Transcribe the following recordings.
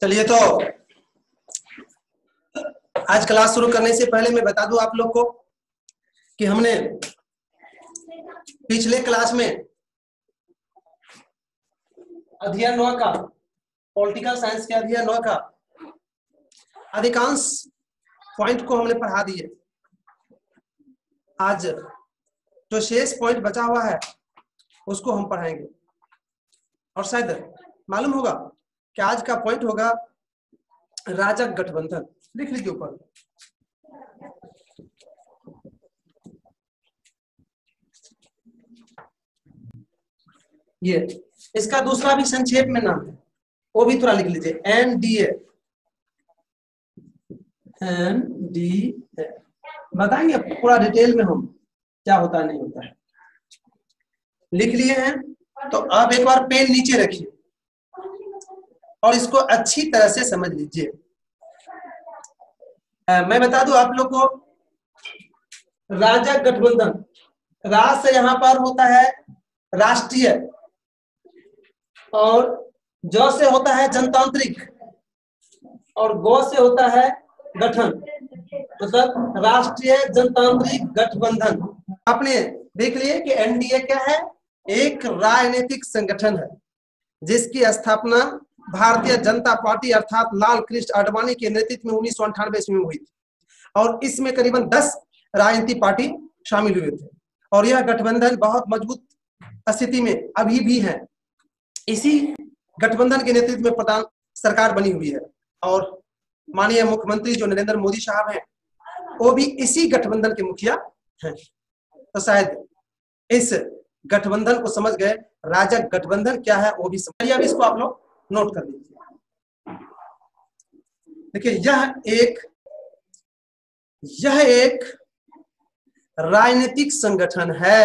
चलिए तो आज क्लास शुरू करने से पहले मैं बता दूं आप लोग को कि हमने पिछले क्लास में अध्ययन 9 का पॉलिटिकल साइंस के अध्ययन 9 का अधिकांश पॉइंट को हमने पढ़ा दिए। आज जो शेष पॉइंट बचा हुआ है उसको हम पढ़ाएंगे और शायद मालूम होगा कि आज का पॉइंट होगा राजग गठबंधन। लिख लीजिए ऊपर। ये इसका दूसरा भी संक्षेप में नाम है, वो भी थोड़ा लिख लीजिए। एनडीए। एनडीए बताएंगे पूरा डिटेल में हम क्या होता है नहीं होता है। लिख लिए हैं तो अब एक बार पेन नीचे रखिए और इसको अच्छी तरह से समझ लीजिए। मैं बता दूं आप लोग को, राजग गठबंधन, राज से यहां पर होता है राष्ट्रीय और ज से होता है जनतांत्रिक और गो से होता है गठन, मतलब राष्ट्रीय जनतांत्रिक गठबंधन। आपने देख लिए कि एनडीए क्या है, एक राजनीतिक संगठन है जिसकी स्थापना भारतीय जनता पार्टी अर्थात लाल कृष्ण आडवाणी के नेतृत्व में 1998 ईस्वी में हुई थी और इसमें करीबन 10 राजनीतिक पार्टी शामिल हुए थे और यह गठबंधन बहुत मजबूत स्थिति में अभी भी है। इसी गठबंधन के नेतृत्व में प्रधान सरकार बनी हुई है और माननीय मुख्यमंत्री जो नरेंद्र मोदी साहब हैं वो भी इसी गठबंधन के मुखिया हैं। तो शायद इस गठबंधन को समझ गए। राजग गठबंधन क्या है वो भी समझिए। अब इसको आप लोग नोट कर लीजिए। देखिए यह एक राजनीतिक संगठन है।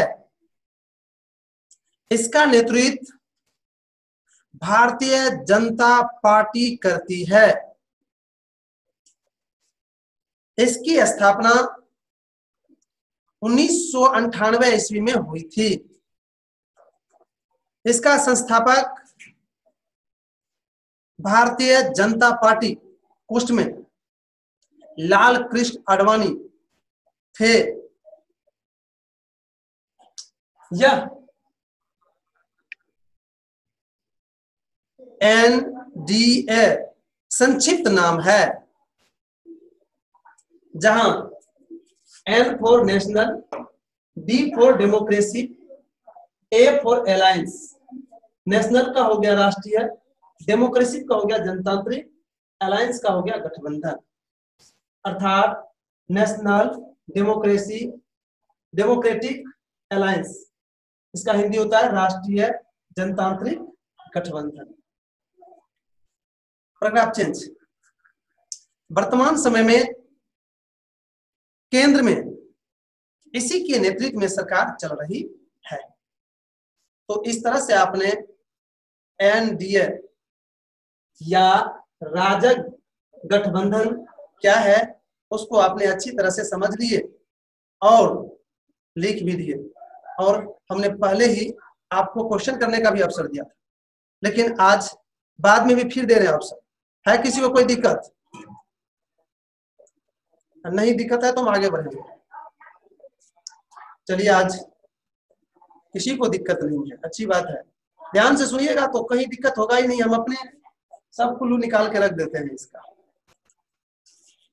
इसका नेतृत्व भारतीय जनता पार्टी करती है। इसकी स्थापना 1998 ईस्वी में हुई थी। इसका संस्थापक भारतीय जनता पार्टी पोस्ट में लाल कृष्ण आडवाणी थे। यह एनडीए संक्षिप्त नाम है, जहां N for national, D for democracy, A for alliance. National का हो गया राष्ट्रीय, डेमोक्रेसी का हो गया जनतांत्रिक, अलायंस का हो गया गठबंधन। अर्थात नेशनल डेमोक्रेसी डेमोक्रेटिक अलायंस, इसका हिंदी होता है राष्ट्रीय जनतांत्रिक गठबंधन। Paragraph change. वर्तमान समय में केंद्र में इसी के नेतृत्व में सरकार चल रही है। तो इस तरह से आपने एनडीए या राजग गठबंधन क्या है उसको आपने अच्छी तरह से समझ लिए और लिख भी दिए। और हमने पहले ही आपको क्वेश्चन करने का भी अवसर दिया था, लेकिन आज बाद में भी फिर दे रहे हैं अवसर। है किसी को कोई दिक्कत? नहीं दिक्कत है तो हम आगे बढ़ेंगे। चलिए, आज किसी को दिक्कत नहीं है, अच्छी बात है। ध्यान से सुनिएगा तो कहीं दिक्कत होगा ही नहीं। हम अपने सब कुल्लू निकाल के रख देते हैं इसका।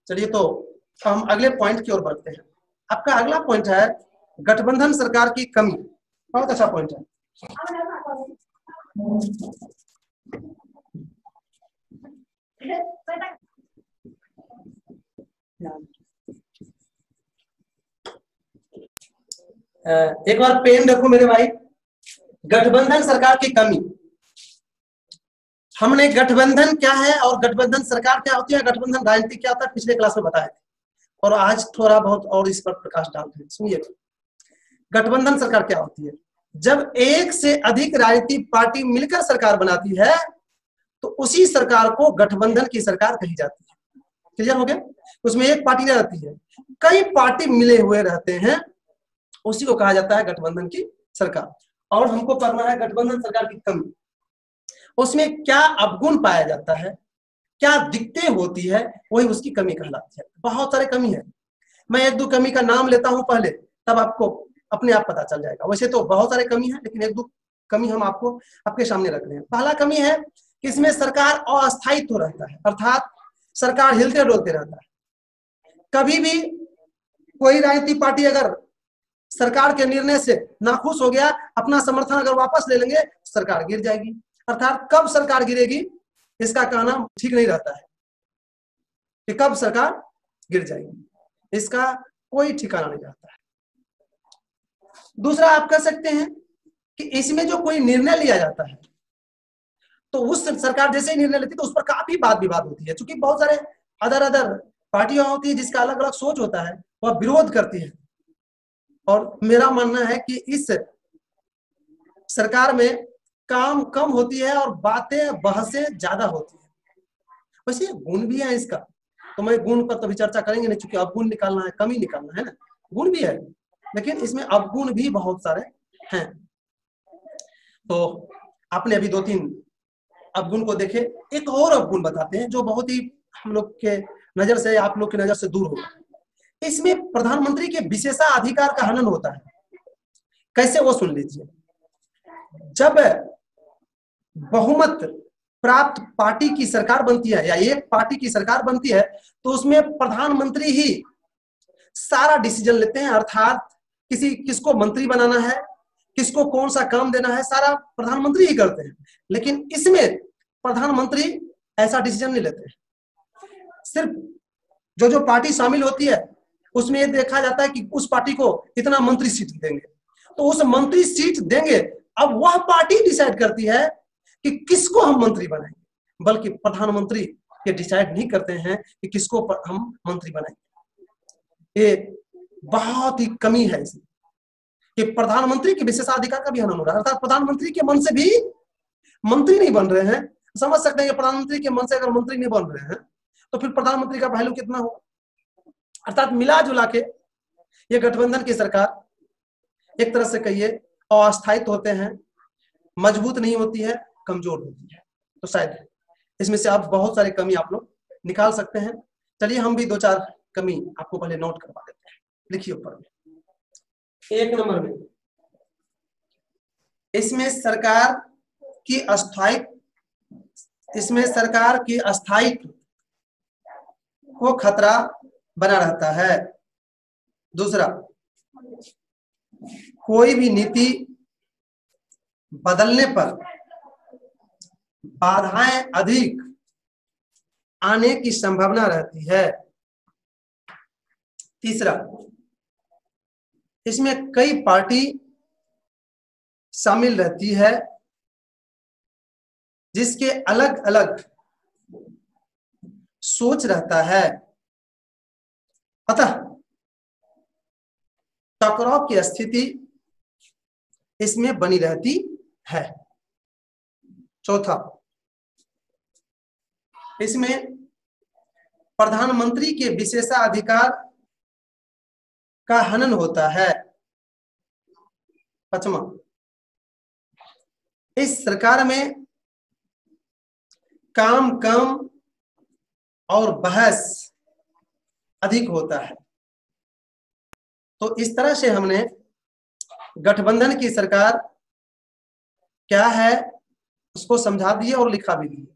चलिए तो हम अगले पॉइंट की ओर बढ़ते हैं। आपका अगला पॉइंट है गठबंधन सरकार की कमी। बहुत अच्छा पॉइंट है। एक बार पेन रखो मेरे भाई। गठबंधन सरकार की कमी। हमने गठबंधन क्या है और गठबंधन सरकार क्या होती है, गठबंधन राजनीति क्या होता है, पिछले क्लास में बताए थे और आज थोड़ा बहुत और इस पर प्रकाश डालते हैं। सुनिए, गठबंधन सरकार क्या होती है। जब एक से अधिक राजनीतिक पार्टी मिलकर सरकार बनाती है तो उसी सरकार को गठबंधन की सरकार कही जाती है। क्लियर हो गया? उसमें एक पार्टी नहीं रहती है, कई पार्टी मिले हुए रहते हैं, उसी को कहा जाता है गठबंधन की सरकार। और हमको पढ़ना है गठबंधन सरकार की कमी। उसमें क्या अवगुण पाया जाता है, क्या दिक्कतें होती है वही उसकी कमी कहलाती है। बहुत सारे कमी है, मैं एक दो कमी का नाम लेता हूं पहले, तब आपको अपने आप पता चल जाएगा। वैसे तो बहुत सारे कमी है, लेकिन एक दो कमी हम आपको आपके सामने रख रहे हैं। पहला कमी है कि इसमें सरकार अस्थायित्व रहता है, अर्थात सरकार हिलते डोलते रहता है। कभी भी कोई राजनीतिक पार्टी अगर सरकार के निर्णय से नाखुश हो गया, अपना समर्थन अगर वापस ले लेंगे, सरकार गिर जाएगी। अर्थात कब सरकार गिरेगी इसका कहना ठीक नहीं रहता है कि कब सरकार गिर जाएगी, इसका कोई ठिकाना नहीं रहता है। दूसरा आप कह सकते हैं कि इसमें जो कोई निर्णय लिया जाता है तो उस सरकार जैसे ही निर्णय लेती है तो उस पर काफी वाद विवाद होती है। क्योंकि बहुत सारे अदर पार्टियां होती है जिसका अलग अलग सोच होता है, वह विरोध करती है। और मेरा मानना है कि इस सरकार में काम कम होती है और बातें बहसें ज्यादा होती है। वैसे गुण भी है इसका, तो मैं गुण पर तभी चर्चा करेंगे नहीं, क्योंकि अवगुण निकालना है, कमी निकालना है ना। गुण भी है लेकिन इसमें अवगुण भी बहुत सारे हैं। तो आपने अभी 2-3 अवगुण को देखे, एक और अवगुण बताते हैं जो बहुत ही हम लोग के नजर से, आप लोग की नजर से दूर होगा। इसमें प्रधानमंत्री के विशेषाधिकार का हनन होता है। कैसे, वो सुन लीजिए। जब बहुमत प्राप्त पार्टी की सरकार बनती है या एक पार्टी की सरकार बनती है तो उसमें प्रधानमंत्री ही सारा डिसीजन लेते हैं। अर्थात किसको मंत्री बनाना है, किसको कौन सा काम देना है, सारा प्रधानमंत्री ही करते हैं। लेकिन इसमें प्रधानमंत्री ऐसा डिसीजन नहीं लेते। सिर्फ जो पार्टी शामिल होती है उसमें ये देखा जाता है कि उस पार्टी को इतना मंत्री सीट देंगे, तो उस मंत्री सीट देंगे। अब वह पार्टी डिसाइड करती है कि किसको हम मंत्री बनाएंगे, बल्कि प्रधानमंत्री ये डिसाइड नहीं करते हैं कि किसको हम मंत्री बनाएंगे। ये बहुत ही कमी है इसमें कि प्रधानमंत्री के विशेषाधिकार का भी हनन हो रहा है। अर्थात प्रधानमंत्री के मन से भी मंत्री नहीं बन रहे हैं। समझ सकते हैं कि प्रधानमंत्री के मन से अगर मंत्री नहीं बन रहे हैं तो फिर प्रधानमंत्री का वैल्यू कितना होगा। अर्थात मिला जुला के ये गठबंधन की सरकार एक तरह से कहिए अस्थायित्व होते हैं, मजबूत नहीं होती है, कमजोर होती है। तो शायद इसमें से आप बहुत सारी कमी आप लोग निकाल सकते हैं। चलिए हम भी 2-4 कमी आपको पहले नोट करवा देते हैं। लिखिए ऊपर में 1 नंबर में, इसमें सरकार की अस्थायित्व को खतरा बना रहता है। दूसरा, कोई भी नीति बदलने पर बाधाएं अधिक आने की संभावना रहती है। तीसरा, इसमें कई पार्टी शामिल रहती है जिसके अलग अलग सोच रहता है, अतः टकराव की स्थिति इसमें बनी रहती है। चौथा, इसमें प्रधानमंत्री के विशेषाधिकार का हनन होता है। पांचवा, इस सरकार में काम कम और बहस अधिक होता है। तो इस तरह से हमने गठबंधन की सरकार क्या है उसको समझा दिए और लिखा भी दिए।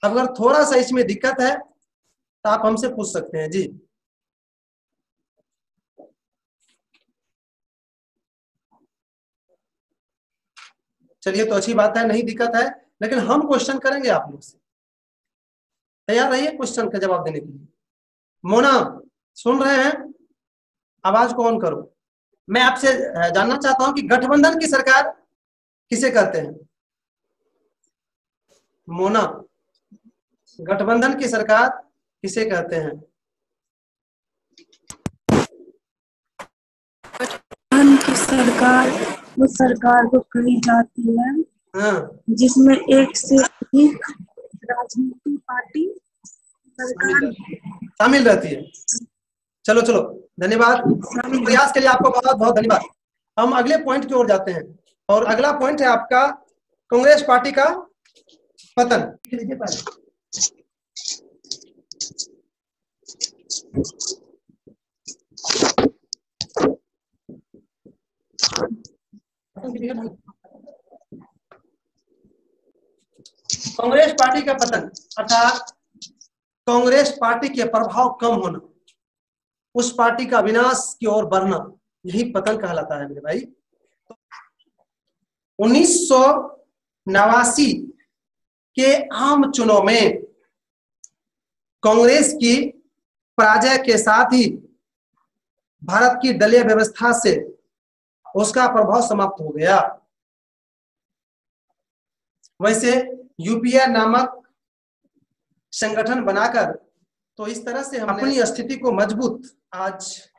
अगर थोड़ा सा इसमें दिक्कत है तो आप हमसे पूछ सकते हैं। जी, चलिए तो अच्छी बात है, नहीं दिक्कत है, लेकिन हम क्वेश्चन करेंगे आप लोग से। तैयार रहिए क्वेश्चन का जवाब देने के लिए। मोना, सुन रहे हैं? आवाज को ऑन करो। मैं आपसे जानना चाहता हूं कि गठबंधन की सरकार किसे कहते हैं? मोना, गठबंधन की सरकार किसे कहते हैं? गठबंधन की सरकार उस सरकार को कही जाती है जिसमें एक से अधिक राजनीतिक पार्टी सरकार शामिल रहती है। चलो चलो, धन्यवाद। प्रयास के लिए आपको बहुत बहुत धन्यवाद। हम अगले पॉइंट की ओर जाते हैं और अगला पॉइंट है आपका कांग्रेस पार्टी का पतन। कांग्रेस पार्टी का पतन अर्थात कांग्रेस पार्टी के प्रभाव कम होना, उस पार्टी का विनाश की ओर बढ़ना, यही पतन कहलाता है मेरे भाई। 1989 के आम चुनाव में कांग्रेस की पराजय के साथ ही भारत की दलीय व्यवस्था से उसका प्रभाव समाप्त हो गया। वैसे यूपीए नामक संगठन बनाकर तो इस तरह से हमने अपनी स्थिति को मजबूत आज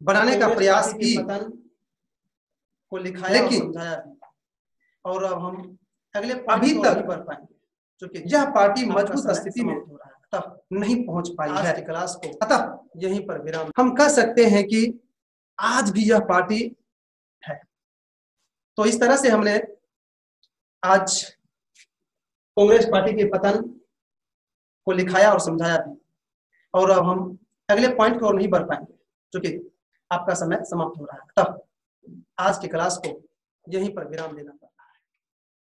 बनाने का प्रयास की, पतन को लिखाया और समझाया, और अब हम अगले अभी तक बढ़ पाएंगे क्योंकि यह पार्टी मजबूत स्थिति में अतः नहीं पहुंच पाई है क्लास को, अतः यहीं पर विराम। हम कह सकते हैं कि आज भी यह पार्टी है। तो इस तरह से हमने आज कांग्रेस पार्टी के पतन को लिखाया और समझाया भी, और अब हम अगले पॉइंट की ओर नहीं बढ़ पाएंगे क्योंकि आपका समय समाप्त हो रहा है, तब आज की क्लास को यहीं पर विराम देना पड़ा।